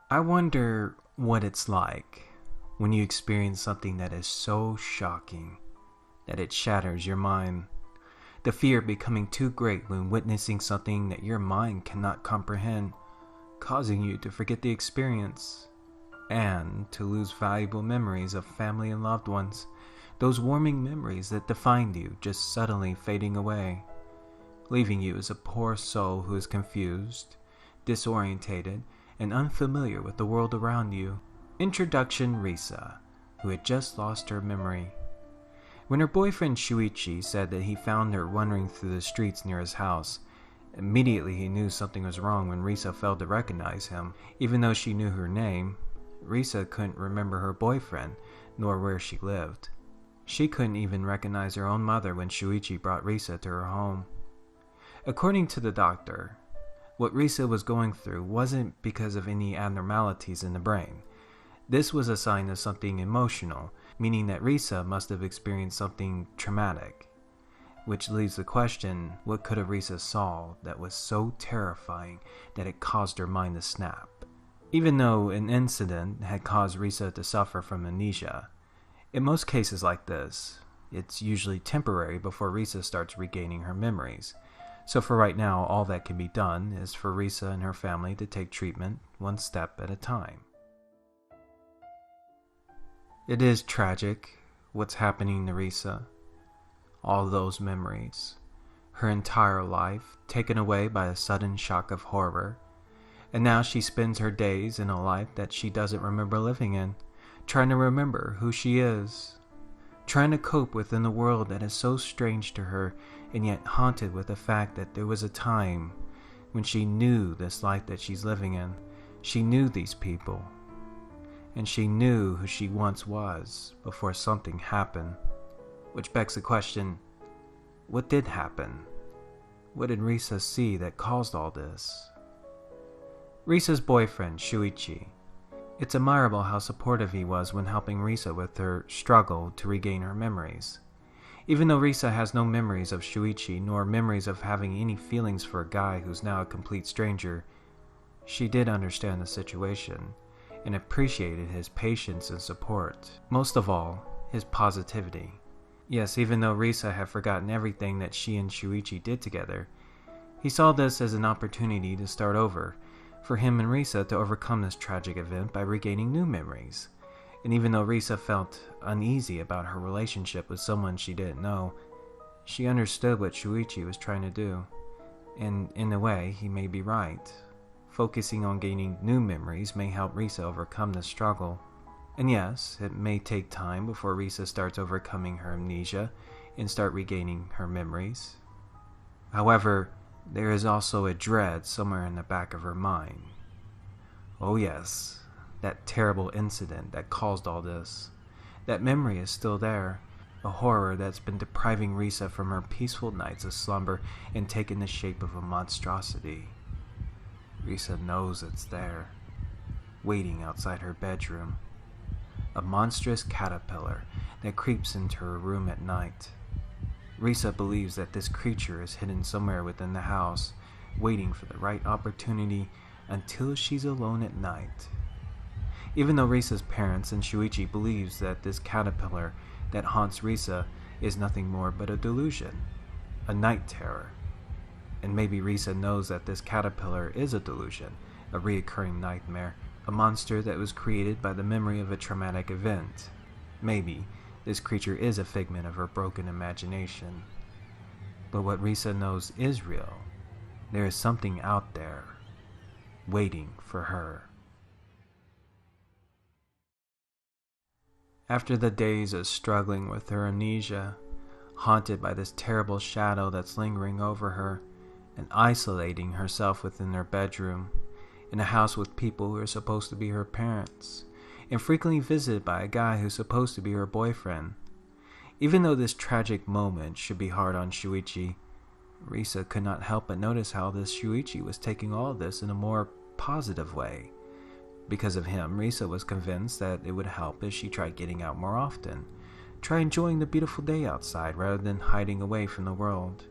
I wonder what it's like when you experience something that is so shocking that it shatters your mind. The fear becoming too great when witnessing something that your mind cannot comprehend, causing you to forget the experience and to lose valuable memories of family and loved ones. Those warming memories that defined you just suddenly fading away, leaving you as a poor soul who is confused, disorientated, and unfamiliar with the world around you. Introduction: Risa, who had just lost her memory. When her boyfriend Shuichi said that he found her wandering through the streets near his house, immediately he knew something was wrong when Risa failed to recognize him. Even though she knew her name, Risa couldn't remember her boyfriend, nor where she lived. She couldn't even recognize her own mother when Shuichi brought Risa to her home. According to the doctor, what Risa was going through wasn't because of any abnormalities in the brain. This was a sign of something emotional, meaning that Risa must have experienced something traumatic. Which leaves the question, what could have Risa saw that was so terrifying that it caused her mind to snap? Even though an incident had caused Risa to suffer from amnesia, in most cases like this, it's usually temporary before Risa starts regaining her memories. So for right now, all that can be done is for Risa and her family to take treatment one step at a time. It is tragic what's happening to Risa. All those memories, her entire life taken away by a sudden shock of horror, and now she spends her days in a life that she doesn't remember living in, trying to remember who she is, trying to cope within a world that is so strange to her and yet haunted with the fact that there was a time when she knew this life that she's living in. She knew these people, and she knew who she once was before something happened. Which begs the question, what did happen? What did Risa see that caused all this? Risa's boyfriend, Shuichi. It's admirable how supportive he was when helping Risa with her struggle to regain her memories. Even though Risa has no memories of Shuichi, nor memories of having any feelings for a guy who's now a complete stranger, she did understand the situation and appreciated his patience and support. Most of all, his positivity. Yes, even though Risa had forgotten everything that she and Shuichi did together, he saw this as an opportunity to start over, for him and Risa to overcome this tragic event by regaining new memories. And even though Risa felt uneasy about her relationship with someone she didn't know, she understood what Shuichi was trying to do. And in a way, he may be right. Focusing on gaining new memories may help Risa overcome this struggle. And yes, it may take time before Risa starts overcoming her amnesia and start regaining her memories. However, there is also a dread somewhere in the back of her mind. Oh yes, that terrible incident that caused all this. That memory is still there, a horror that's been depriving Risa from her peaceful nights of slumber and taken the shape of a monstrosity. Risa knows it's there, waiting outside her bedroom. A monstrous caterpillar that creeps into her room at night. Risa believes that this creature is hidden somewhere within the house, waiting for the right opportunity until she's alone at night. Even though Risa's parents and Shuichi believes that this caterpillar that haunts Risa is nothing more but a delusion, a night terror. And maybe Risa knows that this caterpillar is a delusion, a reoccurring nightmare, a monster that was created by the memory of a traumatic event. Maybe this creature is a figment of her broken imagination. But what Risa knows is real. There is something out there, waiting for her. After the days of struggling with her amnesia, haunted by this terrible shadow that's lingering over her, and isolating herself within her bedroom, in a house with people who are supposed to be her parents, and frequently visited by a guy who's supposed to be her boyfriend. Even though this tragic moment should be hard on Shuichi, Risa could not help but notice how this Shuichi was taking all of this in a more positive way. Because of him, Risa was convinced that it would help if she tried getting out more often, try enjoying the beautiful day outside rather than hiding away from the world.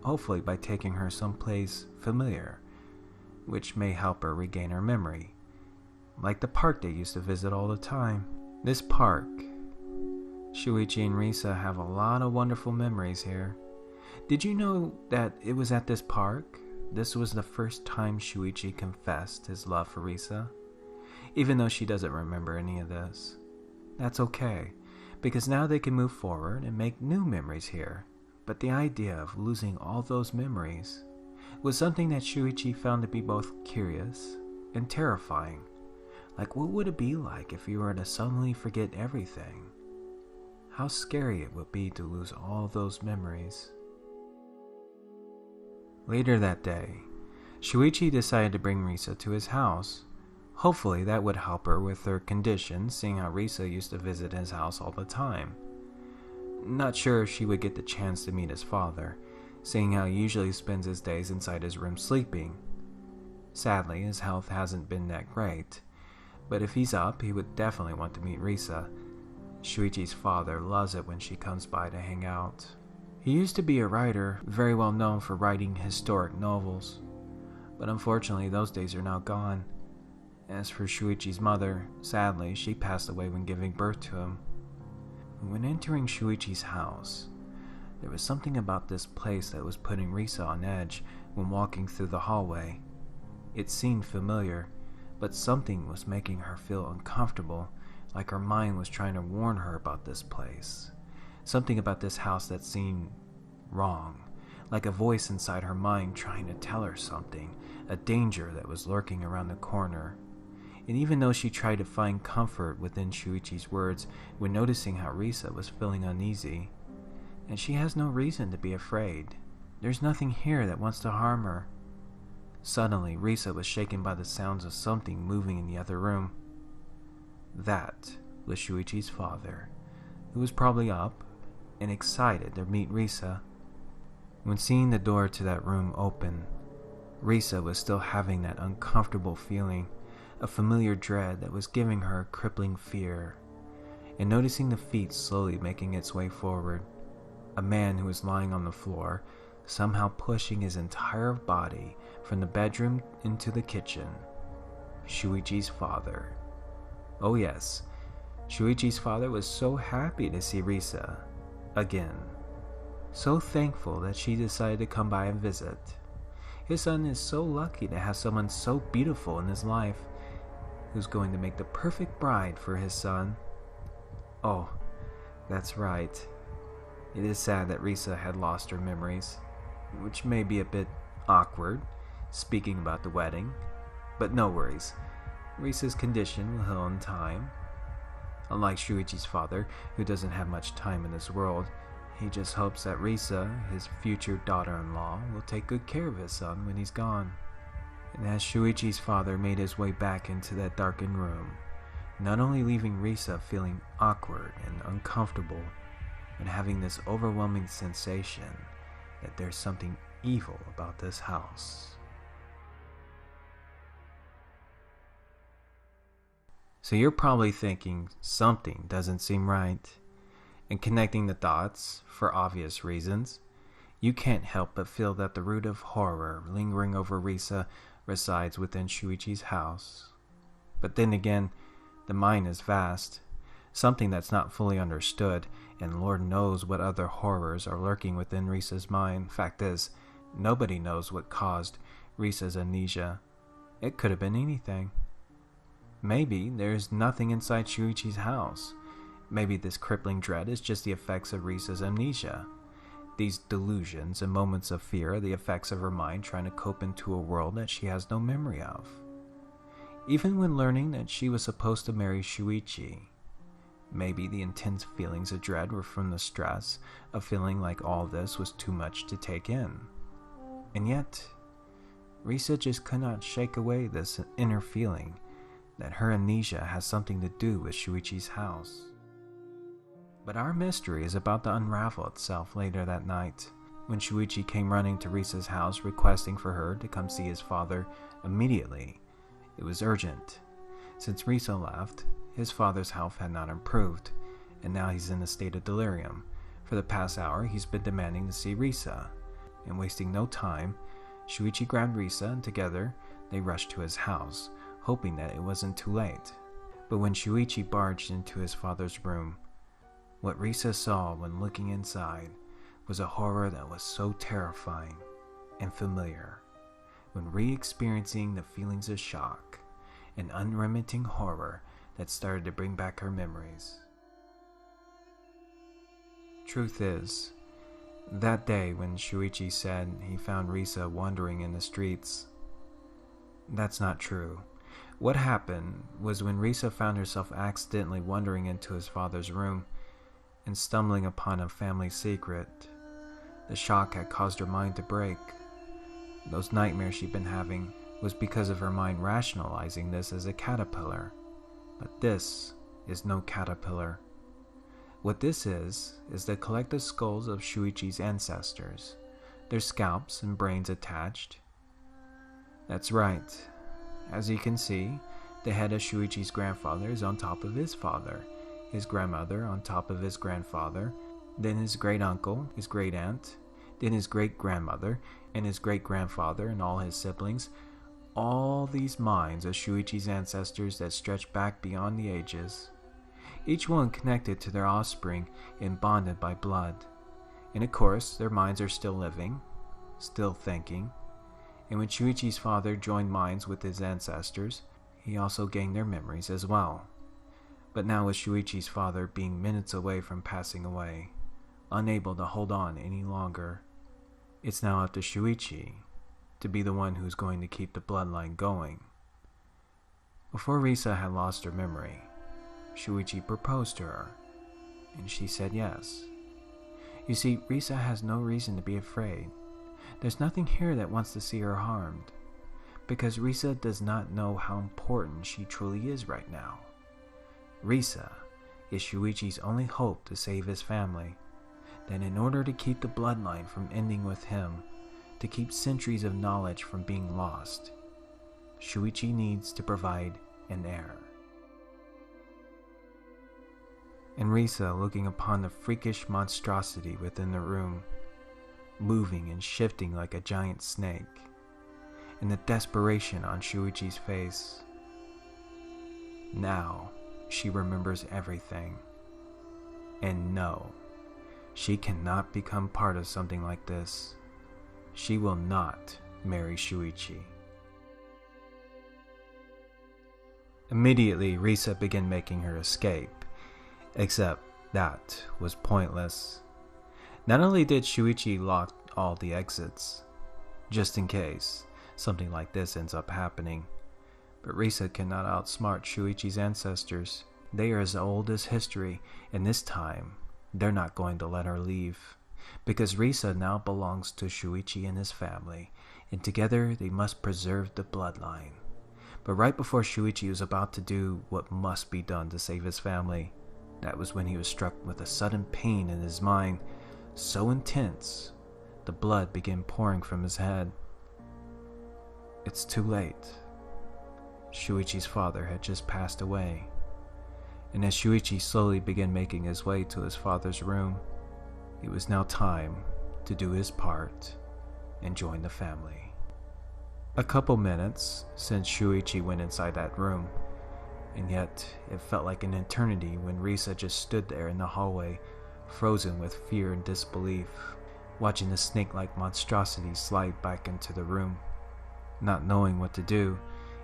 Hopefully by taking her someplace familiar, which may help her regain her memory. like the park they used to visit all the time. This park, Shuichi and Risa have a lot of wonderful memories here. Did you know that it was at this park? This was the first time Shuichi confessed his love for Risa, even though she doesn't remember any of this. That's okay, because now they can move forward and make new memories here. But the idea of losing all those memories was something that Shuichi found to be both curious and terrifying. Like, what would it be like if you were to suddenly forget everything? How scary it would be to lose all those memories. Later that day, Shuichi decided to bring Risa to his house. Hopefully that would help her with her condition, seeing how Risa used to visit his house all the time. Not sure if she would get the chance to meet his father, seeing how he usually spends his days inside his room sleeping. Sadly, his health hasn't been that great, but if he's up, he would definitely want to meet Risa. Shuichi's father loves it when she comes by to hang out. He used to be a writer, very well known for writing historic novels, but unfortunately those days are now gone. As for Shuichi's mother, sadly, she passed away when giving birth to him. When entering Shuichi's house, there was something about this place that was putting Risa on edge when walking through the hallway. It seemed familiar, but something was making her feel uncomfortable, like her mind was trying to warn her about this place. Something about this house that seemed wrong, like a voice inside her mind trying to tell her something, a danger that was lurking around the corner. And even though she tried to find comfort within Shuichi's words when noticing how Risa was feeling uneasy, and she has no reason to be afraid. There's nothing here that wants to harm her. Suddenly, Risa was shaken by the sounds of something moving in the other room. That was Shuichi's father, who was probably up and excited to meet Risa. When seeing the door to that room open, Risa was still having that uncomfortable feeling, a familiar dread that was giving her a crippling fear. And noticing the feet slowly making its way forward, a man who was lying on the floor, somehow pushing his entire body from the bedroom into the kitchen. Shuichi's father. Oh yes, Shuichi's father was so happy to see Risa again. So thankful that she decided to come by and visit. His son is so lucky to have someone so beautiful in his life, who's going to make the perfect bride for his son. Oh, that's right. It is sad that Risa had lost her memories, which may be a bit awkward, speaking about the wedding, but no worries. Risa's condition will heal in time. Unlike Shuichi's father, who doesn't have much time in this world, he just hopes that Risa, his future daughter-in-law, will take good care of his son when he's gone. And as Shuichi's father made his way back into that darkened room, not only leaving Risa feeling awkward and uncomfortable, but having this overwhelming sensation that there's something evil about this house. So you're probably thinking something doesn't seem right, and connecting the dots for obvious reasons, you can't help but feel that the root of horror lingering over Risa resides within Shuichi's house. But then again, the mind is vast, something that's not fully understood, and Lord knows what other horrors are lurking within Risa's mind. Fact is, nobody knows what caused Risa's amnesia. It could have been anything. Maybe there's nothing inside Shuichi's house. Maybe this crippling dread is just the effects of Risa's amnesia. These delusions and moments of fear are the effects of her mind trying to cope into a world that she has no memory of. Even when learning that she was supposed to marry Shuichi, maybe the intense feelings of dread were from the stress of feeling like all this was too much to take in. And yet, Risa just could not shake away this inner feeling that her amnesia has something to do with Shuichi's house. But our mystery is about to unravel itself later that night, when Shuichi came running to Risa's house requesting for her to come see his father immediately. It was urgent. Since Risa left, his father's health had not improved, and now he's in a state of delirium. For the past hour, he's been demanding to see Risa. And wasting no time, Shuichi grabbed Risa and together they rushed to his house, hoping that it wasn't too late. But when Shuichi barged into his father's room, what Risa saw when looking inside was a horror that was so terrifying and familiar. When re-experiencing the feelings of shock and unremitting horror that started to bring back her memories. Truth is, that day when Shuichi said he found Risa wandering in the streets, that's not true. What happened was when Risa found herself accidentally wandering into his father's room and stumbling upon a family secret, the shock had caused her mind to break. Those nightmares she'd been having was because of her mind rationalizing this as a caterpillar. But this is no caterpillar. What this is the collective skulls of Shuichi's ancestors, their scalps and brains attached. That's right. As you can see, the head of Shuichi's grandfather is on top of his father, his grandmother on top of his grandfather, then his great-uncle, his great-aunt, then his great-grandmother, and his great-grandfather and all his siblings. All these minds of Shuichi's ancestors that stretch back beyond the ages, each one connected to their offspring and bonded by blood. And of course, their minds are still living, still thinking. And when Shuichi's father joined minds with his ancestors, he also gained their memories as well. But now with Shuichi's father being minutes away from passing away, unable to hold on any longer, it's now up to Shuichi to be the one who's going to keep the bloodline going. Before Risa had lost her memory, Shuichi proposed to her, and she said yes. You see, Risa has no reason to be afraid. There's nothing here that wants to see her harmed, because Risa does not know how important she truly is right now. Risa is Shuichi's only hope to save his family. Then in order to keep the bloodline from ending with him, to keep centuries of knowledge from being lost, Shuichi needs to provide an heir. And Risa, looking upon the freakish monstrosity within the room, moving and shifting like a giant snake, and the desperation on Shuichi's face, now she remembers everything. And no, she cannot become part of something like this. She will not marry Shuichi. Immediately, Risa began making her escape, except that was pointless. Not only did Shuichi lock all the exits, just in case something like this ends up happening, but Risa cannot outsmart Shuichi's ancestors. They are as old as history, and this time, they're not going to let her leave, because Risa now belongs to Shuichi and his family, and together they must preserve the bloodline. But right before Shuichi was about to do what must be done to save his family, that was when he was struck with a sudden pain in his mind, so intense, the blood began pouring from his head. It's too late. Shuichi's father had just passed away, and as Shuichi slowly began making his way to his father's room, it was now time to do his part and join the family. A couple minutes since Shuichi went inside that room, and yet it felt like an eternity when Risa just stood there in the hallway, frozen with fear and disbelief, watching the snake-like monstrosity slide back into the room, not knowing what to do,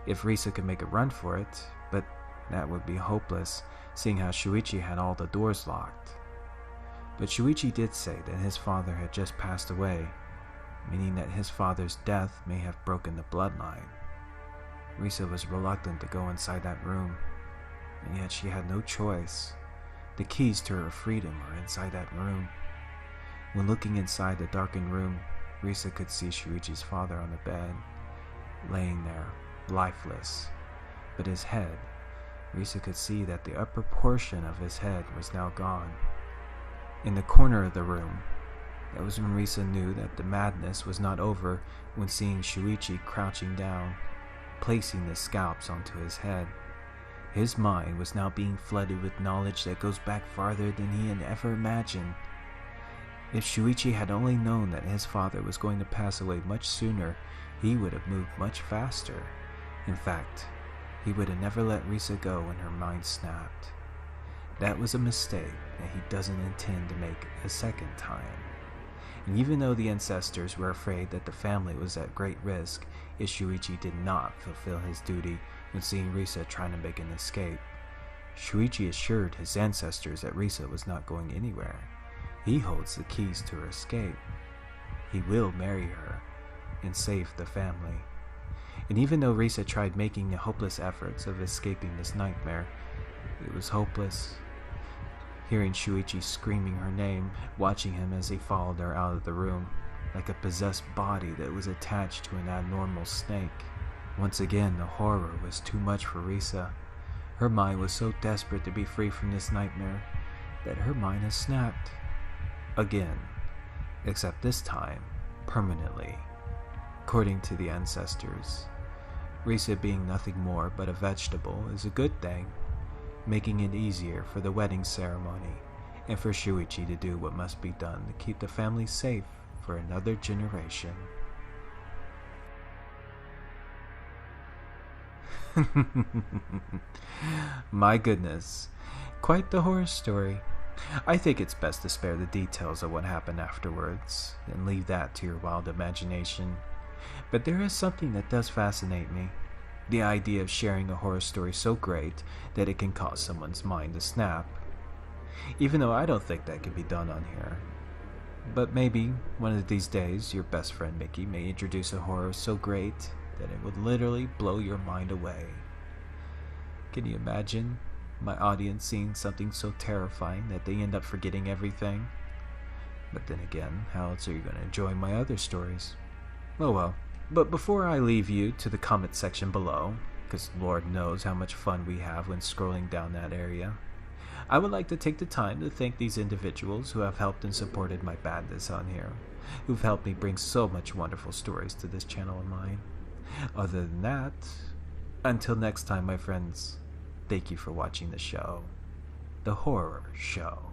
if Risa could make a run for it, but that would be hopeless, seeing how Shuichi had all the doors locked. But Shuichi did say that his father had just passed away, meaning that his father's death may have broken the bloodline. Risa was reluctant to go inside that room, and yet she had no choice. The keys to her freedom are inside that room. When looking inside the darkened room, Risa could see Shuichi's father on the bed, laying there, lifeless. But his head, Risa could see that the upper portion of his head was now gone. In the corner of the room, that was when Risa knew that the madness was not over, when seeing Shuichi crouching down, placing the scalps onto his head. His mind was now being flooded with knowledge that goes back farther than he had ever imagined. If Shuichi had only known that his father was going to pass away much sooner, he would have moved much faster. In fact, he would have never let Risa go when her mind snapped. That was a mistake that he doesn't intend to make a second time. And even though the ancestors were afraid that the family was at great risk, Shuichi did not fulfill his duty when seeing Risa trying to make an escape. Shuichi assured his ancestors that Risa was not going anywhere. He holds the keys to her escape. He will marry her and save the family. And even though Risa tried making the hopeless efforts of escaping this nightmare, it was hopeless. Hearing Shuichi screaming her name, watching him as he followed her out of the room, like a possessed body that was attached to an abnormal snake. Once again, the horror was too much for Risa. Her mind was so desperate to be free from this nightmare that her mind has snapped. Again, except this time, permanently. According to the ancestors, Risa being nothing more but a vegetable is a good thing, making it easier for the wedding ceremony and for Shuichi to do what must be done to keep the family safe for another generation. My goodness, quite the horror story. I think it's best to spare the details of what happened afterwards and leave that to your wild imagination. But there is something that does fascinate me. The idea of sharing a horror story so great that it can cause someone's mind to snap. Even though I don't think that can be done on here. But maybe one of these days your best friend Mickey may introduce a horror so great that it would literally blow your mind away. Can you imagine my audience seeing something so terrifying that they end up forgetting everything? But then again, how else are you going to enjoy my other stories? Oh well. But before I leave you to the comment section below, because Lord knows how much fun we have when scrolling down that area, I would like to take the time to thank these individuals who have helped and supported my badness on here, who've helped me bring so much wonderful stories to this channel of mine. Other than that, until next time, my friends, thank you for watching the show, The Horror Show.